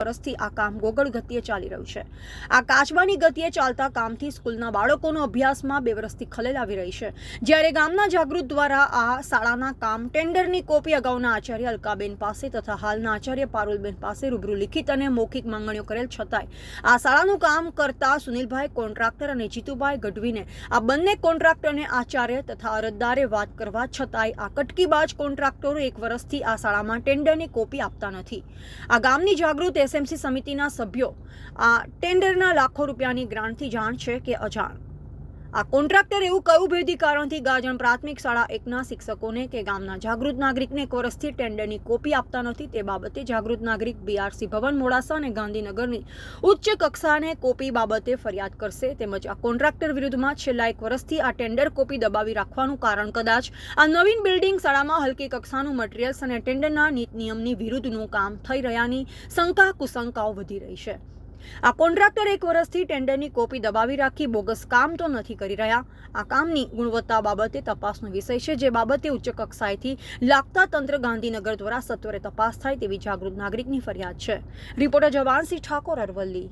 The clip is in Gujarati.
વર્ષથી આ કામ ગોગળ ગતિએ ચાલી રહ્યું છે। આ કાચબાની ગતિએ ચાલતા કામથી સ્કૂલના બાળકોનો અભ્યાસમાં 2 વર્ષથી ખલેલ આવી રહી છે। જ્યારે ગામના જાગૃત દ્વારા આ શાળાના કામ ટેન્ડરની કોપી અગાઉના આચાર્ય અલકાબેન પાસે તથા હાલના આચાર્ય પારુલબેન પાસે રૂબરૂ લિખિત અને મૌખિક માંગણીઓ કરેલ છતાંય આ શાળાનું કામ કરતા સુનિલભાઈ કોન્ટ્રાક્ટર અને જીતુભાઈ ગઢવીને આ બંને કોન્ટ્રાક્ટરને આચાર્ય તથા અરજદારે વાત કરવા છતાંય આ કટકીબાજ કોન્ટ્રાક્ટરો 1 વર્ષથી આ શાળામાં ટેન્ડરની કોપી આપતા નથી। આ ગામની જાગૃત એસએમસી સમિતિના સભ્યો આ ટેન્ડરના લાખો રૂપિયાની ગ્રાન્ટથી જાણ છે કે અજાણ। આ કોન્ટ્રાક્ટર એવું કયું ભેદી કારણથી ગાજણ પ્રાથમિક શાળા 1ના શિક્ષકોને કે ગામના જાગૃત નાગરિકને 1 વર્ષથી ટેન્ડરની કોપી આપતા નથી તે બાબતે જાગૃત નાગરિક બીઆરસી ભવન મોડાસા અને ગાંધીનગરની ઉચ્ચ કક્ષાને કોપી બાબતે ફરિયાદ કરશે। તેમજ આ કોન્ટ્રાક્ટર વિરુદ્ધમાં છેલ્લા 1 વર્ષથી આ ટેન્ડર કોપી દબાવી રાખવાનું કારણ કદાચ આ નવીન બિલ્ડિંગ શાળામાં હલકી કક્ષાનું મટીરીયલ્સ અને ટેન્ડરના નીતિ નિયમની વિરુદ્ધનું કામ થઈ રહ્યાની શંકા કુશંકાઓ વધી રહી છે। આ કોન્ટ્રાક્ટર 1 વર્ષથી ટેન્ડરની કોપી દબાવી રાખી બોગસ કામ તો નથી કરી રહ્યા। આ કામની ગુણવત્તા બાબતે તપાસનો વિષય છે, જે બાબતે ઉચ્ચ કક્ષાએથી લાગતા તંત્ર ગાંધીનગર દ્વારા સત્વરે તપાસ થાય તેવી જાગૃત નાગરિકની ફરિયાદ છે। રિપોર્ટર જવાનસિંહ ઠાકોર, અરવલ્લી।